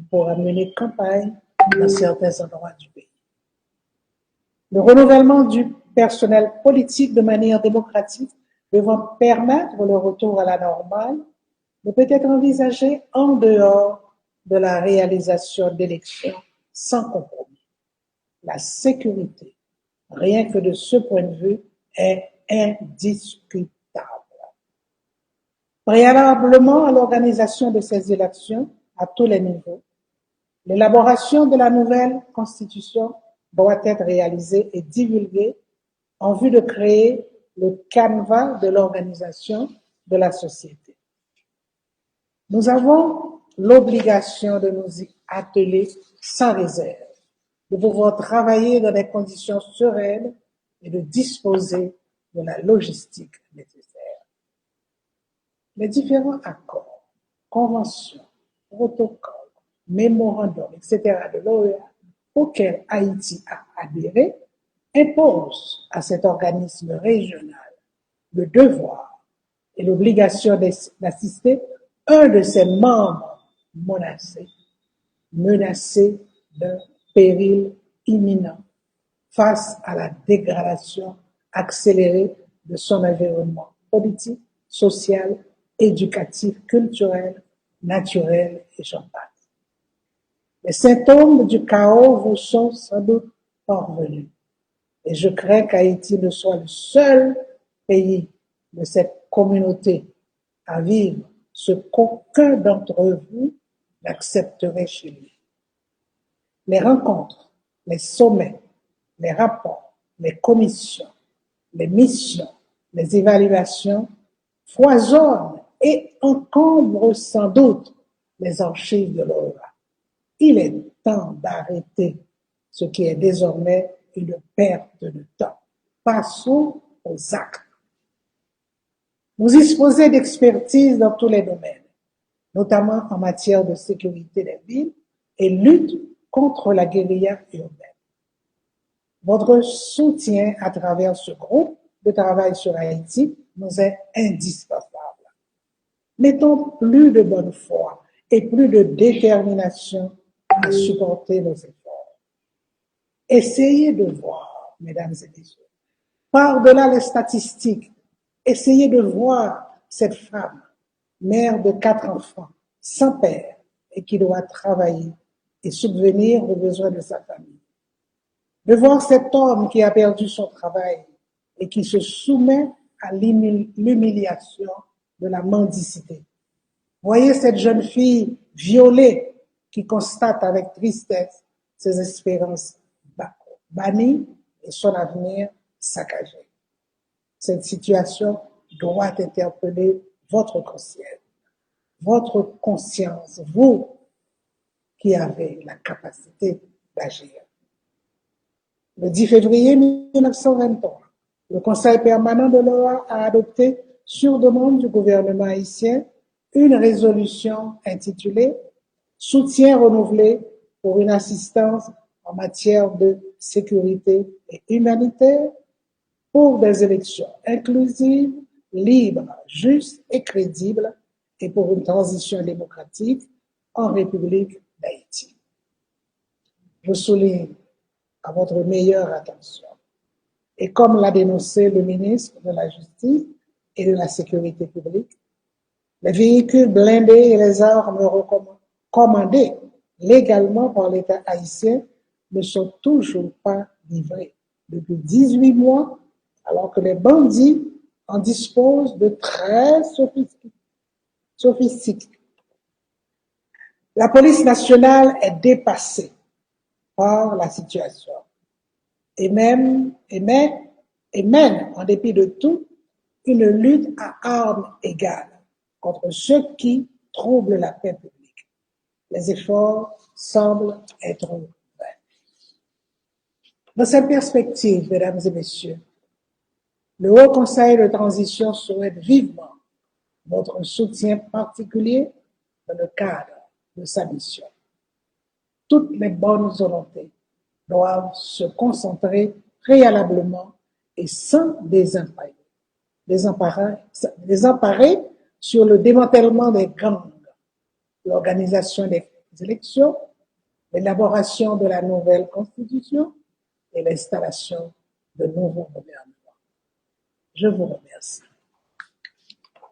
pour mener campagne dans certains endroits du pays. Le renouvellement du personnel politique de manière démocratique devant permettre le retour à la normale ne peut être envisagé en dehors de la réalisation d'élections sans compromis. La sécurité, rien que de ce point de vue, est indiscutable. Préalablement à l'organisation de ces élections à tous les niveaux, l'élaboration de la nouvelle Constitution doit être réalisée et divulguée en vue de créer le canevas de l'organisation de la société. Nous avons l'obligation de nous y atteler sans réserve, de pouvoir travailler dans des conditions sereines et de disposer de la logistique nécessaire. Les différents accords, conventions, protocoles, mémorandums, etc. de l'OEA auxquels Haïti a adhéré imposent à cet organisme régional le devoir et l'obligation d'assister un de ses membres menacé d'un péril imminent face à la dégradation accélérée de son environnement politique, social, éducatif, culturel, naturel et j'en passe. Les symptômes du chaos vous sont sans doute parvenus et je crains qu'Haïti ne soit le seul pays de cette communauté à vivre ce qu'aucun d'entre vous n'accepterait chez lui. Les rencontres, les sommets, les rapports, les commissions, les missions, les évaluations foisonnent et encombrent sans doute les archives de l'OEA. Il est temps d'arrêter ce qui est désormais une perte de temps. Passons aux actes. Vous disposez d'expertise dans tous les domaines, notamment en matière de sécurité des villes et lutte contre la guérilla urbaine. Votre soutien à travers ce groupe de travail sur Haïti nous est indispensable. Mettons plus de bonne foi et plus de détermination à supporter nos efforts. Essayez de voir, mesdames et messieurs, par-delà les statistiques, essayez de voir cette femme, mère de 4 enfants, sans père, et qui doit travailler et subvenir aux besoins de sa famille. De voir cet homme qui a perdu son travail et qui se soumet à l'humiliation de la mendicité. Voyez cette jeune fille violée qui constate avec tristesse ses espérances bannies et son avenir saccagé. Cette situation doit interpeller votre conscience, vous qui avez la capacité d'agir. Le 10 février 1923, le Conseil permanent de l'OEA a adopté, sur demande du gouvernement haïtien, une résolution intitulée « Soutien renouvelé pour une assistance en matière de sécurité et humanitaire pour des élections inclusives, libres, justes et crédibles et pour une transition démocratique en République d'Haïti. » Je souligne à votre meilleure attention. Et comme l'a dénoncé le ministre de la Justice et de la Sécurité publique, les véhicules blindés et les armes commandées légalement par l'État haïtien ne sont toujours pas livrés depuis 18 mois, alors que les bandits en disposent de très sophistiqués. La police nationale est dépassée par la situation et mène, en dépit de tout, une lutte à armes égales contre ceux qui troublent la paix publique. Les efforts semblent être vains. Dans cette perspective, mesdames et messieurs, le Haut Conseil de transition souhaite vivement votre soutien particulier dans le cadre de sa mission. Toutes les bonnes volontés doivent se concentrer préalablement et sans désemparer sur le démantèlement des gangs, l'organisation des élections, l'élaboration de la nouvelle constitution et l'installation de nouveaux gouvernements. Je vous remercie.